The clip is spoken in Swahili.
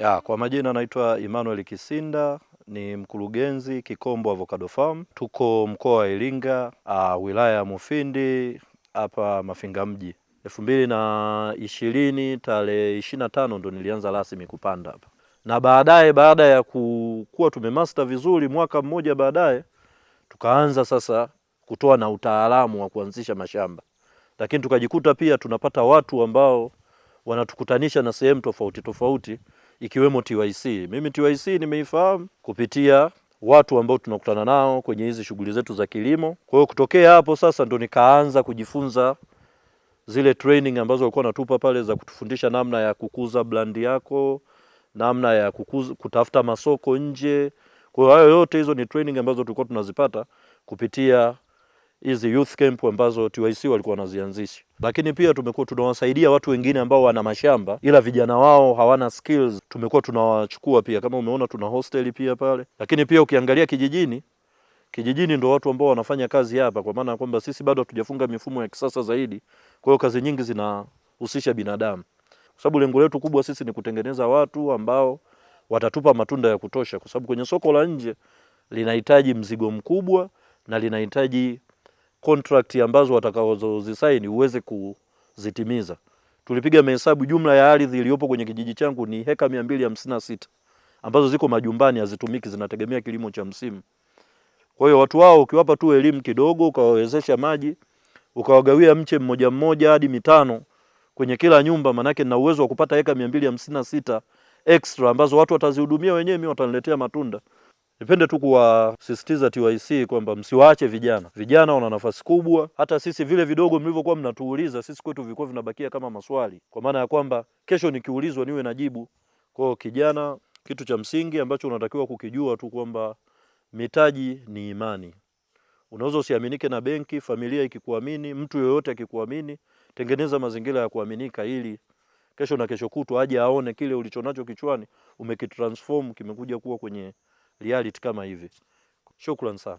Ya, kwa majina naitwa Emmanuel Kisinda, ni mkurugenzi Kikombo Avocado Farm. Tuko mkoa wa Iringa, wilaya ya Mufindi, hapa Mafinga mji. 2020 tarehe 25 ndo nilianza rasmi kupanda hapa. Na baada ya kuwa tumemaster vizuri, mwaka mmoja baadaye tukaanza sasa kutoa na utaalamu wa kuanzisha mashamba. Lakini tukajikuta pia tunapata watu ambao wanatukutanisha na sehemu tofauti tofauti, ikiwemo TYC. Mimi TYC nimeifahamu kupitia watu ambao tunakutana nao kwenye hizi shughuli zetu za kilimo. Kwa hiyo kutokea hapo sasa ndo nikaanza kujifunza zile training ambazo walikuwa natupa pale za kutufundisha namna ya kukuza brand yako, namna ya kutafuta masoko nje. Kwa hiyo hayo yote hizo ni training ambazo tulikuwa tunazipata kupitia hizi youth camp ambazo TYC walikuwa wanazianzisha. Lakini pia tumekuwa tunawasaidia watu wengine ambao wana mashamba ila vijana wao hawana skills, tumekuwa tunawachukua pia, kama umeona tuna hostel pia pale. Lakini pia ukiangalia kijijini ndo watu ambao wanafanya kazi hapa, kwa maana kwamba sisi bado hatujafunga mifumo ya kisasa zaidi. Kwa hiyo kazi nyingi zinahusisha binadamu, kwa sababu lengo letu kubwa sisi ni kutengeneza watu ambao watatupa matunda ya kutosha, kwa sababu kwenye soko la nje linahitaji mzigo mkubwa na linahitaji contract ambazo watakazozisaini uweze kuzitimiza. Tulipiga mahesabu, jumla ya ardhi iliyopo kwenye kijiji changu ni heka 256 ambazo ziko majumbani, hazitumiki, zinategemea kilimo cha msimu. Kwa hiyo watu wao ukiwapa tu elimu kidogo, ukawawezesha maji, ukawagawia mche mmoja mmoja hadi 5 kwenye kila nyumba, manake na uwezo wa kupata heka 256 extra ambazo watu watazihudumia wenyewe, mimi wataniletea matunda. Nipende tu kuwasisitiza TYC kwamba msiwaache vijana. Vijana wana nafasi kubwa. Hata sisi vile vidogo mlivyokuwa mnatuuliza, sisi kwetu vilikuwa vinabakia kama maswali, kwa maana ya kwamba kesho nikiulizwa niwe najibu. Kwa hiyo kijana, kitu cha msingi ambacho unatakiwa kukijua tu kwamba mitaji ni imani. Unaweza usiaminike na benki, familia ikikuamini, mtu yoyote akikuamini, tengeneza mazingira ya kuaminika ili kesho na kesho kutwa aje aone kile ulichonacho kichwani umekitransform kimekuja kuwa kwenye reality kama hivi. Shukrani sana.